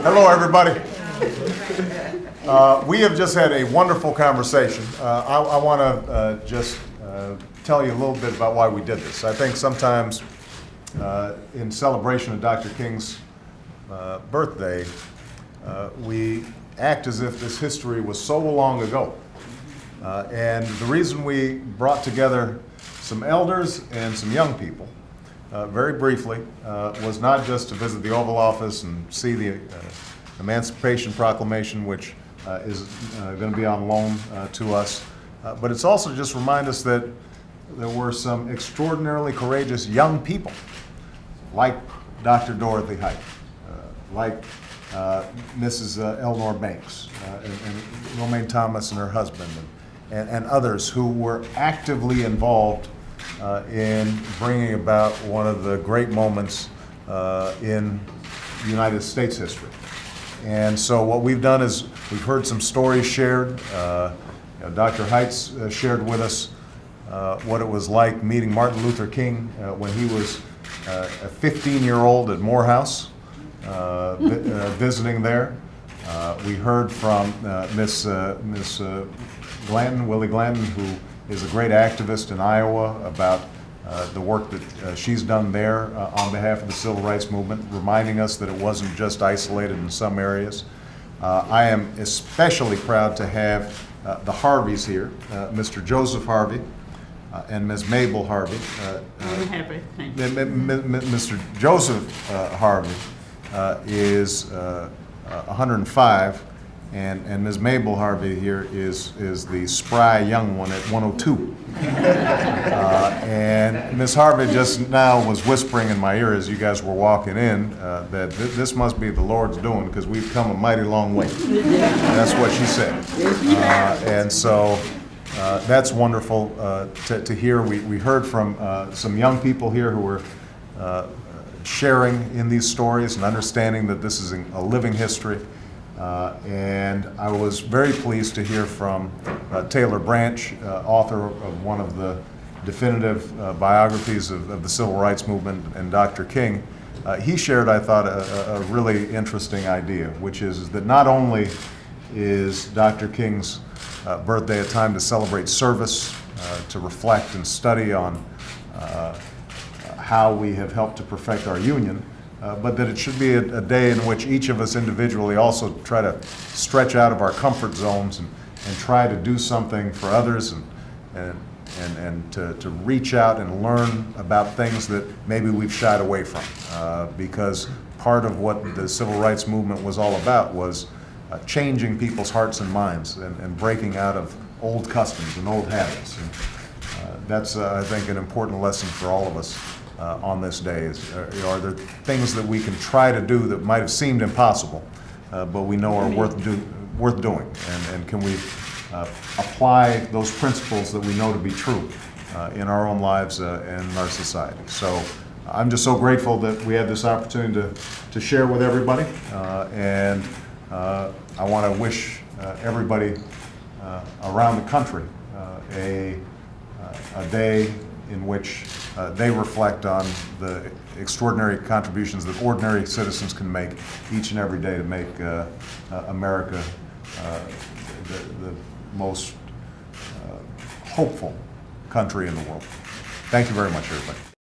Hello, everybody. We have just had a wonderful conversation. I want to just tell you a little bit about why we did this. I think sometimes in celebration of Dr. King's birthday, we act as if this history was so long ago. And the reason we brought together some elders and some young people, very briefly, was not just to visit the Oval Office and see the Emancipation Proclamation, which is going to be on loan to us, but it's also just remind us that there were some extraordinarily courageous young people, like Dr. Dorothy Height, like Mrs. Eleanor Banks, and Romaine Thomas and her husband, and others who were actively involved in bringing about one of the great moments in United States history. And so what we've done is we've heard some stories shared. Dr. Heights shared with us what it was like meeting Martin Luther King when he was a 15-year-old at Morehouse, visiting there. We heard from Miss Glanton, Willie Glanton, who is a great activist in Iowa about the work that she's done there on behalf of the civil rights movement, reminding us that it wasn't just isolated in some areas. I am especially proud to have the Harveys here, Mr. Joseph Harvey and Ms. Mabel Harvey. Mr. Joseph Harvey is 105, and Ms. Mabel Harvey here is the spry young one at 102. And Ms. Harvey just now was whispering in my ear as you guys were walking in that this must be the Lord's doing because we've come a mighty long way. That's what she said. And so that's wonderful to hear. We heard from some young people here who were sharing in these stories and understanding that this is a living history. And I was very pleased to hear from Taylor Branch, author of one of the definitive biographies of the civil rights movement, and Dr. King. He shared, I thought, a really interesting idea, which is that not only is Dr. King's birthday a time to celebrate service, to reflect and study on how we have helped to perfect our union, but that it should be a day in which each of us individually also try to stretch out of our comfort zones and try to do something for others and to reach out and learn about things that maybe we've shied away from. Because part of what the civil rights movement was all about was changing people's hearts and minds and breaking out of old customs and old habits. And that's, I think, an important lesson for all of us. On this day are there things that we can try to do that might have seemed impossible, but we know are worth doing, and can we apply those principles that we know to be true in our own lives and in our society. So I'm just so grateful that we had this opportunity to share with everybody, and I want to wish everybody around the country a day in which they reflect on the extraordinary contributions that ordinary citizens can make each and every day to make America the most hopeful country in the world. Thank you very much, everybody.